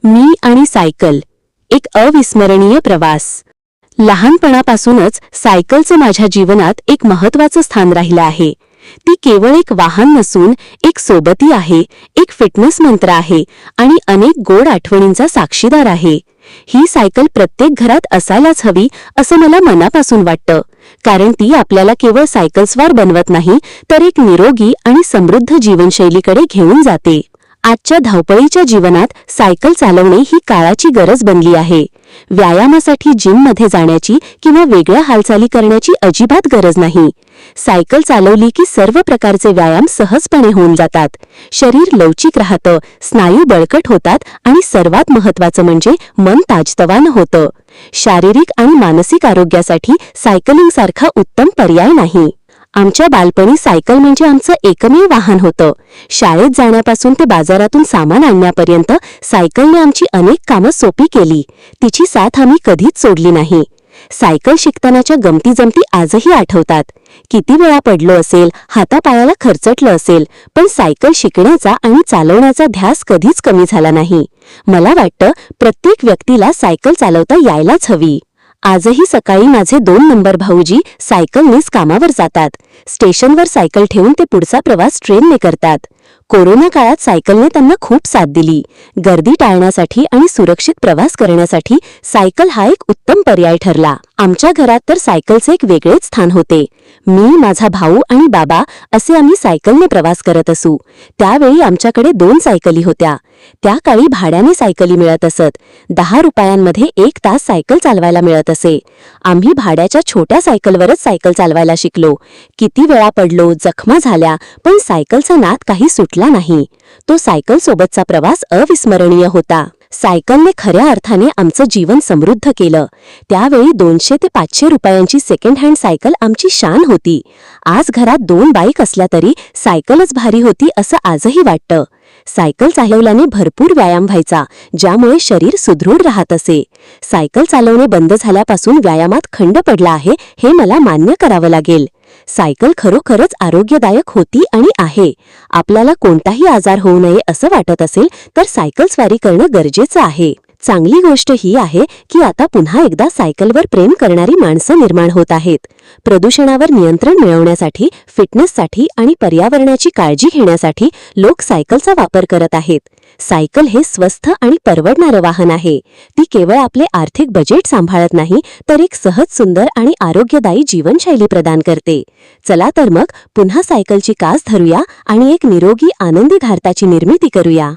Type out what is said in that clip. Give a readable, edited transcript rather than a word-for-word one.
मी आणि सायकल, एक अविस्मरणीय प्रवास. लहानपणापासूनच सायकलचं माझ्या जीवनात एक महत्त्वाचं स्थान राहिलं आहे. ती केवळ एक वाहन नसून एक सोबती आहे, एक फिटनेस मंत्र आहे आणि अनेक गोड आठवणींचा साक्षीदार आहे. ही सायकल प्रत्येक घरात असायलाच हवी असं मला मनापासून वाटतं, कारण ती आपल्याला केवळ सायकलस्वार बनवत नाही, तर एक निरोगी आणि समृद्ध जीवनशैलीकडे घेऊन जाते. आजच्या धावपळीच्या जीवनात सायकल चालवणे ही काळाची गरज बनली आहे. व्यायामासाठी जिममध्ये जाण्याची किंवा वेगळ्या हालचाली करण्याची अजिबात गरज नाही. सायकल चालवली की सर्व प्रकारचे व्यायाम सहजपणे होऊन जातात. शरीर लवचिक राहतं, स्नायू बळकट होतात आणि सर्वात महत्त्वाचं म्हणजे मन ताजतवानं होतं. शारीरिक आणि मानसिक आरोग्यासाठी सायकलिंगसारखा उत्तम पर्याय नाही. आमच्या बालपणी सायकल म्हणजे आमचं एकमेव वाहन होतं. शाळेत जाण्यापासून ते बाजारातून सामान आणण्यापर्यंत सायकलने आमची अनेक कामं सोपी केली. तिची साथ आम्ही कधीच सोडली नाही. सायकल शिकतानाच्या गमती-जमती आजही आठवतात. किती वेळा पडलो असेल, हातापायाला खरचटलं असेल, पण सायकल शिकण्याचा आणि चालवण्याचा ध्यास कधीच कमी झाला नाही. मला वाटतं प्रत्येक व्यक्तीला सायकल चालवता यायलाच हवी. आजही सकाळी माझे 2 नंबर भाऊजी सायकलनेच कामावर जातात. स्टेशनवर सायकल ठेवून ते पुढचा प्रवास ट्रेनने करतात. कोरोना काळात सायकलने त्यांना खूप साथ दिली. गर्दी टाळण्यासाठी आणि सुरक्षित प्रवास करण्यासाठी सायकल हा एक उत्तम पर्याय ठरला. आमच्या घरात तर सायकलचे एक वेगळेच स्थान होते. मी, माझा भाऊ आणि बाबा असे आम्ही सायकलने प्रवास करत असू. त्यावेळी आमच्याकडे 2 सायकली होत्या. त्या काळी भाड्याने सायकली मिळत असत. 10 रुपयांमध्ये 1 तास सायकल चालवायला मिळत असे. आम्ही भाड्याच्या छोट्या सायकलवरच सायकल चालवायला शिकलो. किती वेळा पडलो, जखमा झाल्या, पण सायकलचा नाद काही सुटला नाही. तो सायकलसोबतचा प्रवास अविस्मरणीय होता. सायकलने खऱ्या अर्थाने आमचं जीवन समृद्ध केलं. त्यावेळी 200 ते 500 रुपयांची सेकंड हँड सायकल आमची शान होती. आज घरात 2 बाईक असल्या तरी सायकलच भारी होती असं आजही वाटतं. सायकल चालवल्याने भरपूर व्यायाम व्हायचा, ज्यामुळे शरीर सुदृढ राहत असे. सायकल चालवणे बंद झाल्यापासून व्यायामात खंड पडला आहे, हे मला मान्य करावं लागेल. सायकल खरोखरच आरोग्यदायक होती आणि आहे. आपल्याला कोणताही आजार होऊ नये असं वाटत असेल तर सायकल स्वारी करणं गरजेचं आहे. चांगली गोष्ट ही आहे की आता पुन्हा एकदा सायकलवर प्रेम करणारी माणसं निर्माण होत आहेत. प्रदूषणावर नियंत्रण मिळवण्यासाठी, फिटनेससाठी आणि पर्यावरणाची काळजी घेण्यासाठी लोक सायकलचा वापर करत आहेत. सायकल हे स्वस्थ आणि परवडणारं वाहन आहे. ती केवळ आपले आर्थिक बजेट सांभाळत नाही, तर एक सहज, सुंदर आणि आरोग्यदायी जीवनशैली प्रदान करते. चला तर मग पुन्हा सायकलची कास धरूया आणि एक निरोगी, आनंदी भारताची निर्मिती करूया.